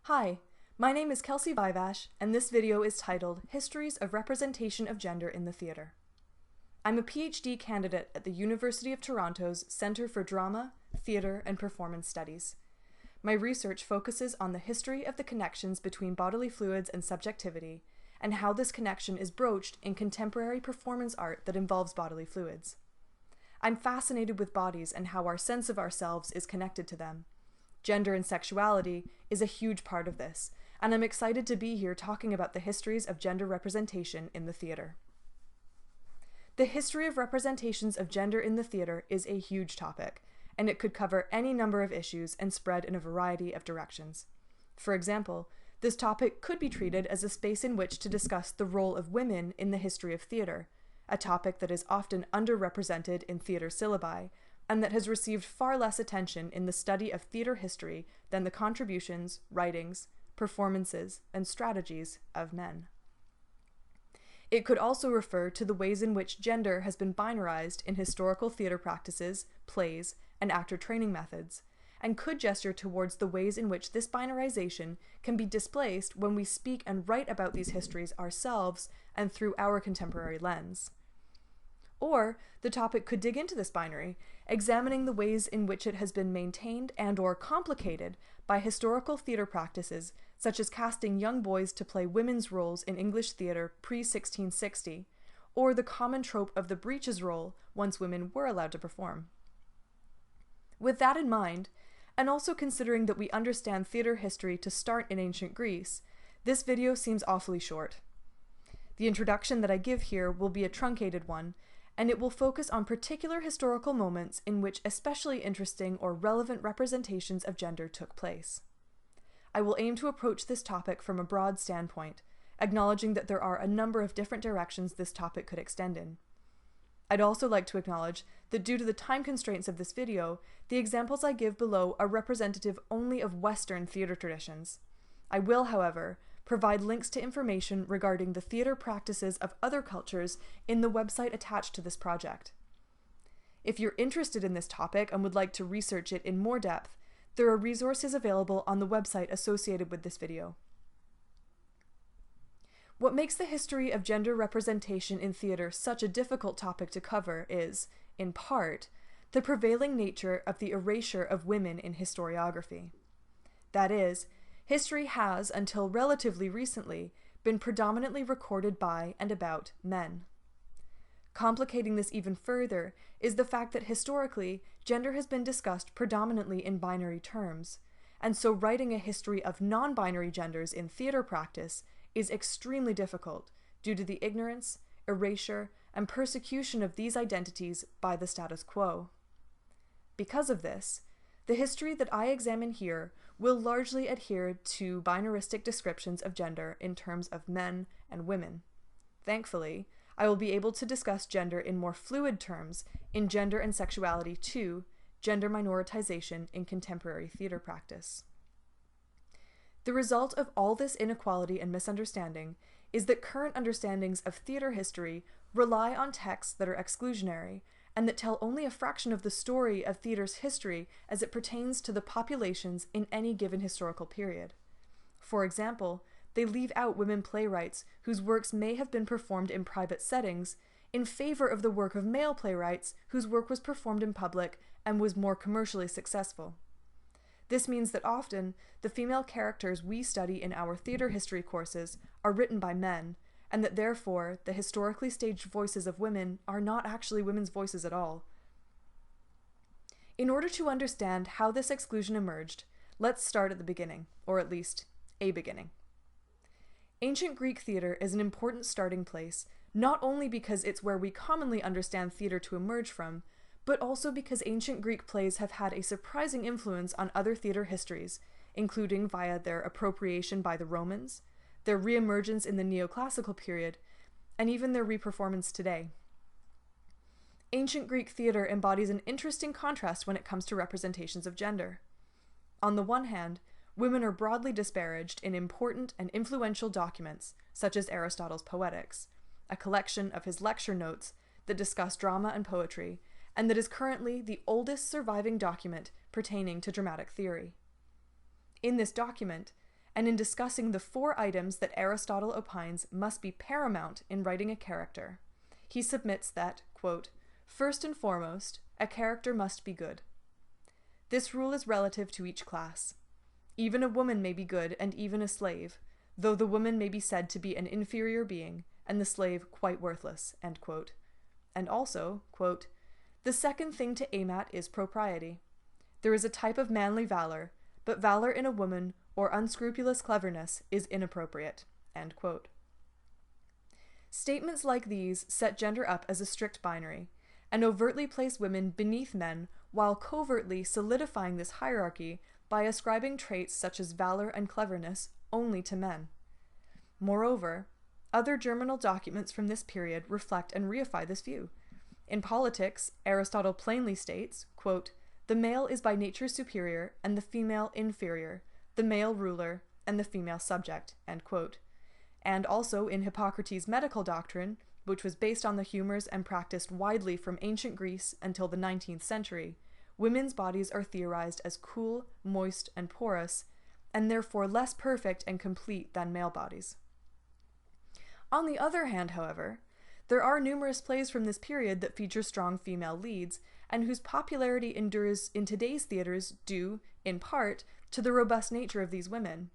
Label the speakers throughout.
Speaker 1: Hi, my name is Kelsey Vivash, and this video is titled Histories of Representation of Gender in the Theatre. I'm a PhD candidate at the University of Toronto's Centre for Drama, Theatre, and Performance Studies. My research focuses on the history of the connections between bodily fluids and subjectivity, and how this connection is broached in contemporary performance art that involves bodily fluids. I'm fascinated with bodies and how our sense of ourselves is connected to them. Gender and sexuality is a huge part of this, and I'm excited to be here talking about the histories of gender representation in the theatre. The history of representations of gender in the theatre is a huge topic, and it could cover any number of issues and spread in a variety of directions. For example, this topic could be treated as a space in which to discuss the role of women in the history of theatre, a topic that is often underrepresented in theatre syllabi, and that has received far less attention in the study of theatre history than the contributions, writings, performances, and strategies of men. It could also refer to the ways in which gender has been binarized in historical theatre practices, plays, and actor training methods, and could gesture towards the ways in which this binarization can be displaced when we speak and write about these histories ourselves and through our contemporary lens. Or the topic could dig into this binary, examining the ways in which it has been maintained and/or complicated by historical theatre practices such as casting young boys to play women's roles in English theatre pre-1660, or the common trope of the breeches role once women were allowed to perform. With that in mind, and also considering that we understand theatre history to start in ancient Greece, this video seems awfully short. The introduction that I give here will be a truncated one, and it will focus on particular historical moments in which especially interesting or relevant representations of gender took place. I will aim to approach this topic from a broad standpoint, acknowledging that there are a number of different directions this topic could extend in. I'd also like to acknowledge that due to the time constraints of this video, the examples I give below are representative only of Western theatre traditions. I will, however, provide links to information regarding the theatre practices of other cultures in the website attached to this project. If you're interested in this topic and would like to research it in more depth, there are resources available on the website associated with this video. What makes the history of gender representation in theatre such a difficult topic to cover is, in part, the prevailing nature of the erasure of women in historiography. That is, history has, until relatively recently, been predominantly recorded by and about men. Complicating this even further is the fact that historically, gender has been discussed predominantly in binary terms, and so writing a history of non-binary genders in theatre practice is extremely difficult due to the ignorance, erasure, and persecution of these identities by the status quo. Because of this, the history that I examine here will largely adhere to binaristic descriptions of gender in terms of men and women. Thankfully, I will be able to discuss gender in more fluid terms in Gender and Sexuality 2, Gender Minoritization in Contemporary Theatre Practice. The result of all this inequality and misunderstanding is that current understandings of theatre history rely on texts that are exclusionary and that tell only a fraction of the story of theatre's history as it pertains to the populations in any given historical period. For example, they leave out women playwrights whose works may have been performed in private settings in favor of the work of male playwrights whose work was performed in public and was more commercially successful. This means that often the female characters we study in our theatre history courses are written by men, and that therefore the historically staged voices of women are not actually women's voices at all. In order to understand how this exclusion emerged, let's start at the beginning, or at least a beginning. Ancient Greek theatre is an important starting place, not only because it's where we commonly understand theatre to emerge from, but also because ancient Greek plays have had a surprising influence on other theatre histories, including via their appropriation by the Romans, their reemergence in the neoclassical period, and even their reperformance today. Ancient Greek theatre embodies an interesting contrast when it comes to representations of gender. On the one hand, women are broadly disparaged in important and influential documents, such as Aristotle's Poetics, a collection of his lecture notes that discuss drama and poetry, and that is currently the oldest surviving document pertaining to dramatic theory. In this document, and in discussing the 4 items that Aristotle opines must be paramount in writing a character. He submits that, quote, "First and foremost, a character must be good. This rule is relative to each class. Even a woman may be good and even a slave, though the woman may be said to be an inferior being, and the slave quite worthless," end quote. And also, quote, "The second thing to aim at is propriety. There is a type of manly valor, but valor in a woman or unscrupulous cleverness is inappropriate," end quote. Statements like these set gender up as a strict binary, and overtly place women beneath men while covertly solidifying this hierarchy by ascribing traits such as valor and cleverness only to men. Moreover, other germinal documents from this period reflect and reify this view. In politics, Aristotle plainly states, quote, "The male is by nature superior and the female inferior, the male ruler and the female subject," end quote. And also in Hippocrates' medical doctrine, which was based on the humors and practiced widely from ancient Greece until the 19th century, women's bodies are theorized as cool, moist, and porous, and therefore less perfect and complete than male bodies. On the other hand, however, there are numerous plays from this period that feature strong female leads, and whose popularity endures in today's theaters due, in part, to the robust nature of these women.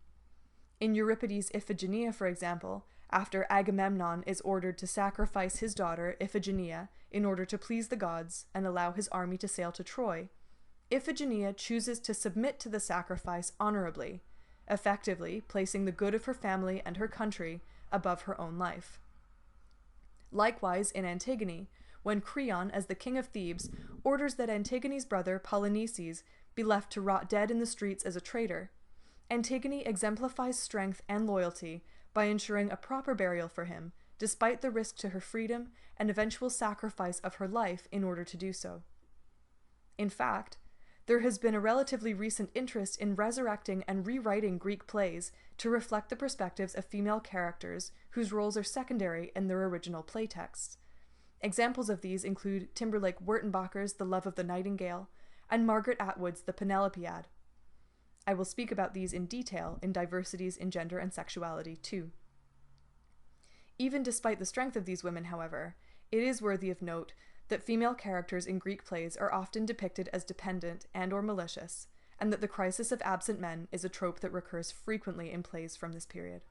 Speaker 1: In Euripides' Iphigenia, for example, after Agamemnon is ordered to sacrifice his daughter Iphigenia in order to please the gods and allow his army to sail to Troy, Iphigenia chooses to submit to the sacrifice honorably, effectively placing the good of her family and her country above her own life. Likewise, in Antigone, when Creon, as the king of Thebes, orders that Antigone's brother Polynices be left to rot dead in the streets as a traitor, Antigone exemplifies strength and loyalty by ensuring a proper burial for him, despite the risk to her freedom and eventual sacrifice of her life in order to do so. In fact, there has been a relatively recent interest in resurrecting and rewriting Greek plays to reflect the perspectives of female characters whose roles are secondary in their original play texts. Examples of these include Timberlake Wertenbacher's The Love of the Nightingale and Margaret Atwood's The Penelopiad. I will speak about these in detail in Diversities in Gender and Sexuality too. Even despite the strength of these women, however, it is worthy of note that female characters in Greek plays are often depicted as dependent and/or malicious, and that the crisis of absent men is a trope that recurs frequently in plays from this period.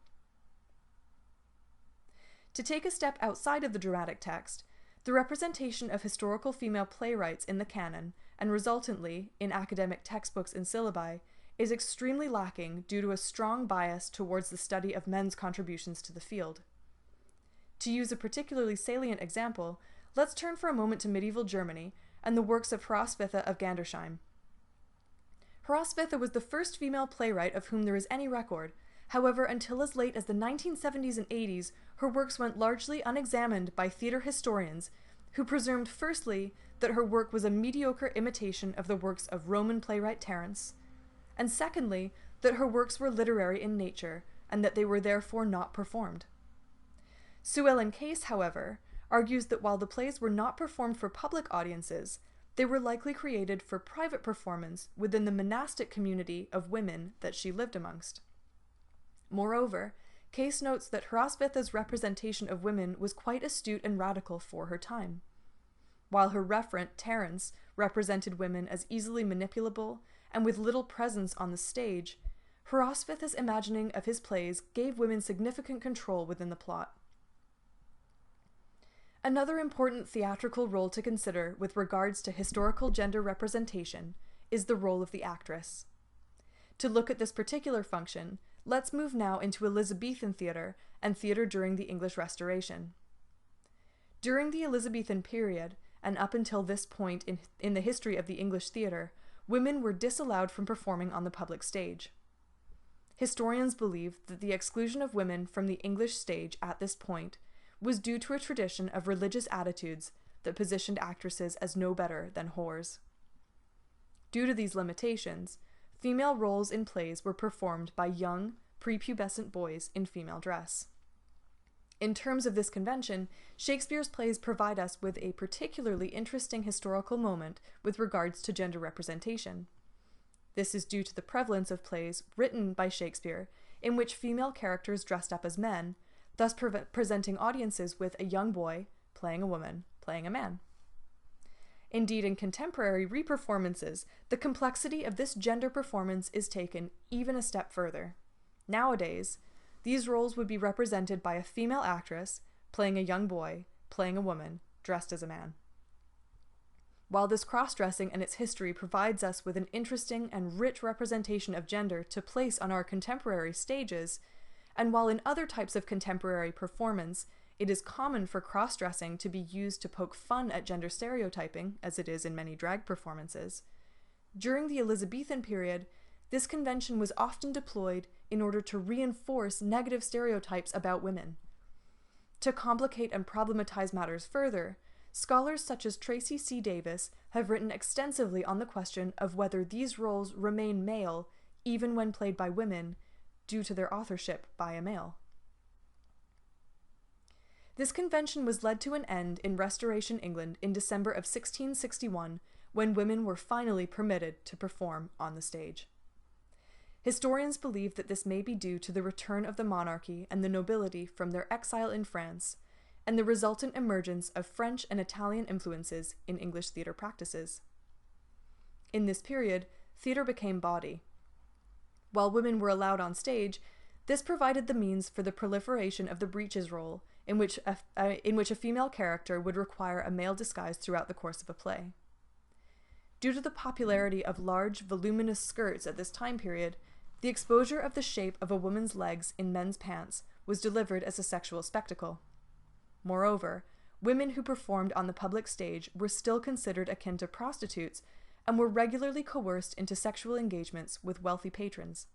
Speaker 1: To take a step outside of the dramatic text, the representation of historical female playwrights in the canon, and resultantly in academic textbooks and syllabi, is extremely lacking due to a strong bias towards the study of men's contributions to the field. To use a particularly salient example, let's turn for a moment to medieval Germany and the works of Hroswitha of Gandersheim. Hroswitha was the first female playwright of whom there is any record. However, until as late as the 1970s and 80s, her works went largely unexamined by theater historians, who presumed firstly that her work was a mediocre imitation of the works of Roman playwright Terence, and secondly, that her works were literary in nature, and that they were therefore not performed. Sue Ellen Case, however, argues that while the plays were not performed for public audiences, they were likely created for private performance within the monastic community of women that she lived amongst. Moreover, Case notes that Hroswitha's representation of women was quite astute and radical for her time. While her referent, Terence, represented women as easily manipulable and with little presence on the stage, Hroswitha's imagining of his plays gave women significant control within the plot. Another important theatrical role to consider with regards to historical gender representation is the role of the actress. To look at this particular function, let's move now into Elizabethan theatre and theatre during the English Restoration. During the Elizabethan period, and up until this point in the history of the English theatre, women were disallowed from performing on the public stage. Historians believe that the exclusion of women from the English stage at this point was due to a tradition of religious attitudes that positioned actresses as no better than whores. Due to these limitations, female roles in plays were performed by young, prepubescent boys in female dress. In terms of this convention, Shakespeare's plays provide us with a particularly interesting historical moment with regards to gender representation. This is due to the prevalence of plays written by Shakespeare in which female characters dressed up as men, thus presenting audiences with a young boy playing a woman playing a man. Indeed, in contemporary reperformances, the complexity of this gender performance is taken even a step further. Nowadays, these roles would be represented by a female actress playing a young boy playing a woman dressed as a man. While this cross-dressing and its history provides us with an interesting and rich representation of gender to place on our contemporary stages, and while in other types of contemporary performance it is common for cross-dressing to be used to poke fun at gender stereotyping, as it is in many drag performances, during the Elizabethan period, this convention was often deployed in order to reinforce negative stereotypes about women. To complicate and problematize matters further, scholars such as Tracy C. Davis have written extensively on the question of whether these roles remain male even when played by women due to their authorship by a male. This convention was led to an end in Restoration England in December of 1661, when women were finally permitted to perform on the stage. Historians believe that this may be due to the return of the monarchy and the nobility from their exile in France, and the resultant emergence of French and Italian influences in English theatre practices. In this period, theatre became bawdy. While women were allowed on stage, this provided the means for the proliferation of the breeches role, in which a female character would require a male disguise throughout the course of a play. Due to the popularity of large, voluminous skirts at this time period, the exposure of the shape of a woman's legs in men's pants was delivered as a sexual spectacle. Moreover, women who performed on the public stage were still considered akin to prostitutes and were regularly coerced into sexual engagements with wealthy patrons.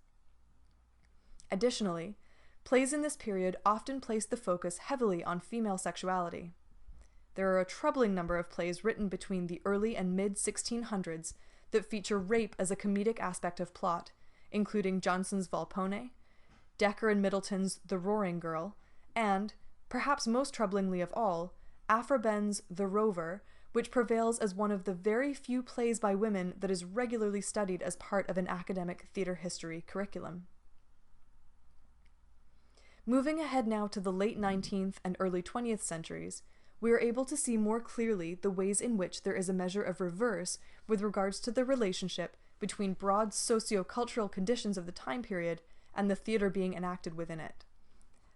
Speaker 1: Additionally, plays in this period often placed the focus heavily on female sexuality. There are a troubling number of plays written between the early and mid-1600s that feature rape as a comedic aspect of plot, including Johnson's Volpone, Dekker and Middleton's The Roaring Girl, and, perhaps most troublingly of all, Aphra Behn's The Rover, which prevails as one of the very few plays by women that is regularly studied as part of an academic theatre history curriculum. Moving ahead now to the late 19th and early 20th centuries, we are able to see more clearly the ways in which there is a measure of reverse with regards to the relationship between broad socio-cultural conditions of the time period and the theatre being enacted within it.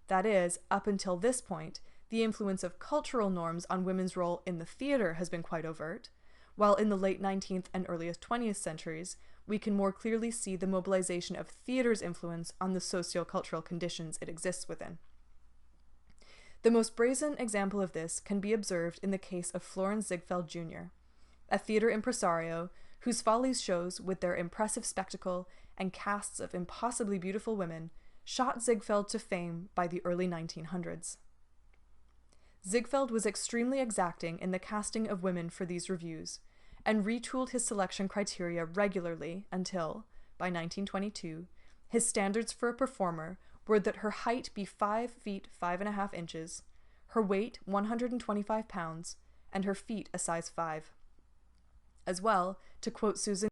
Speaker 1: That is, up until this point, the influence of cultural norms on women's role in the theatre has been quite overt, while in the late 19th and earliest 20th centuries, we can more clearly see the mobilization of theatre's influence on the socio-cultural conditions it exists within. The most brazen example of this can be observed in the case of Florenz Ziegfeld Jr., a theatre impresario whose Follies shows, with their impressive spectacle and casts of impossibly beautiful women, shot Ziegfeld to fame by the early 1900s. Ziegfeld was extremely exacting in the casting of women for these reviews, and retooled his selection criteria regularly until, by 1922, his standards for a performer were that her height be 5 feet 5.5 inches, her weight 125 pounds, and her feet a size 5. As well, to quote Susan